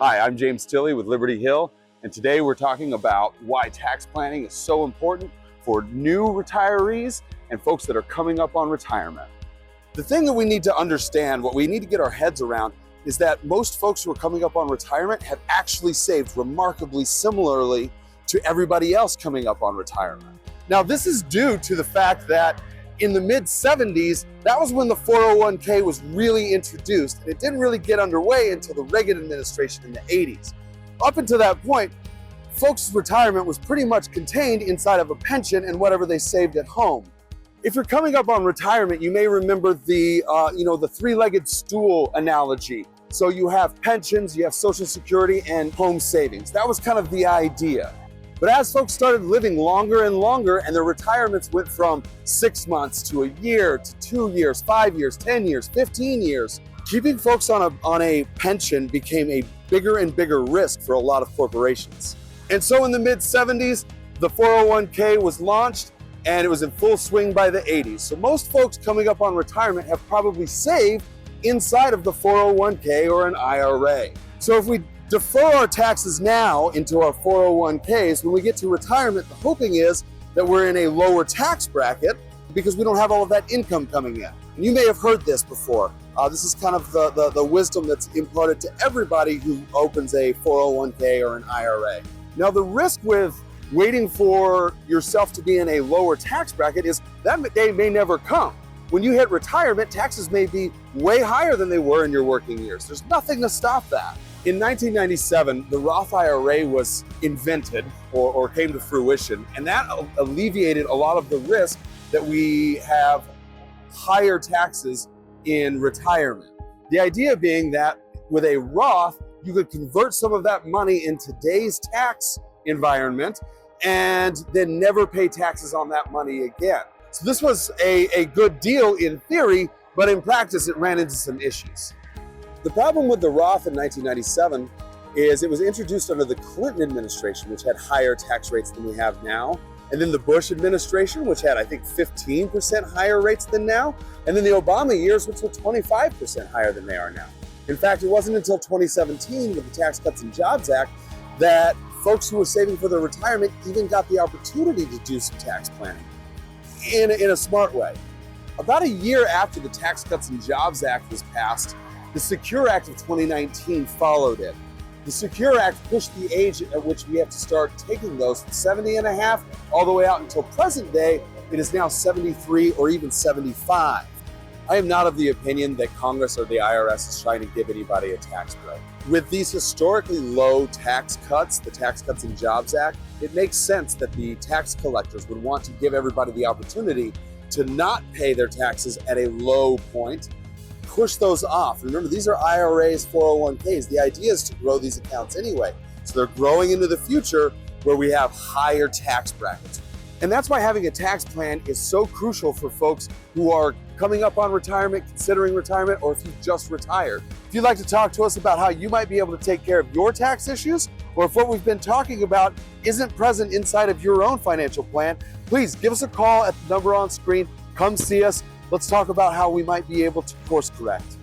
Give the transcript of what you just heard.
Hi, I'm James Tilley with Liberty Hill, and today we're talking about why tax planning is so important for new retirees and folks that are coming up on retirement. The thing that we need to understand, what we need to get our heads around, is that most folks who are coming up on retirement have actually saved remarkably similarly to everybody else coming up on retirement. Now, this is due to the fact that in the mid-70s, that was when the 401k was really introduced, and it didn't really get underway until the Reagan administration in the 80s. Up until that point, folks' retirement was pretty much contained inside of a pension and whatever they saved at home. If you're coming up on retirement, you may remember the three-legged stool analogy. So you have pensions, you have Social Security, and home savings. That was kind of the idea. But as folks started living longer and longer, and their retirements went from 6 months to a year to 2 years, 5 years, 10 years, 15 years, keeping folks on a pension became a bigger and bigger risk for a lot of corporations. And so in the mid-70s, the 401k was launched, and it was in full swing by the 80s. So most folks coming up on retirement have probably saved inside of the 401k or an IRA. So if we defer our taxes now into our 401ks, when we get to retirement, the hoping is that we're in a lower tax bracket because we don't have all of that income coming in. And you may have heard this before. This is kind of the wisdom that's imparted to everybody who opens a 401k or an IRA. Now, the risk with waiting for yourself to be in a lower tax bracket is that day may never come. When you hit retirement, taxes may be way higher than they were in your working years. There's nothing to stop that. In 1997, the Roth IRA was invented or came to fruition, and that alleviated a lot of the risk that we have higher taxes in retirement. The idea being that with a Roth, you could convert some of that money in today's tax environment and then never pay taxes on that money again. So this was a good deal in theory, but in practice it ran into some issues. The problem with the Roth in 1997 is it was introduced under the Clinton administration, which had higher tax rates than we have now. And then the Bush administration, which had, I think, 15% higher rates than now. And then the Obama years, which were 25% higher than they are now. In fact, it wasn't until 2017 with the Tax Cuts and Jobs Act that folks who were saving for their retirement even got the opportunity to do some tax planning in a smart way. About a year after the Tax Cuts and Jobs Act was passed, the Secure Act of 2019 followed it. The Secure Act pushed the age at which we have to start taking those from 70 and a half all the way out until present day. It is now 73 or even 75. I am not of the opinion that Congress or the IRS is trying to give anybody a tax break. With these historically low tax cuts, the Tax Cuts and Jobs Act, it makes sense that the tax collectors would want to give everybody the opportunity to not pay their taxes at a low point, push those off. Remember, these are IRAs, 401ks. The idea is to grow these accounts anyway. So they're growing into the future where we have higher tax brackets. And that's why having a tax plan is so crucial for folks who are coming up on retirement, considering retirement, or if you've just retired. If you'd like to talk to us about how you might be able to take care of your tax issues, or if what we've been talking about isn't present inside of your own financial plan, please give us a call at the number on screen. Come see us. Let's talk about how we might be able to course correct.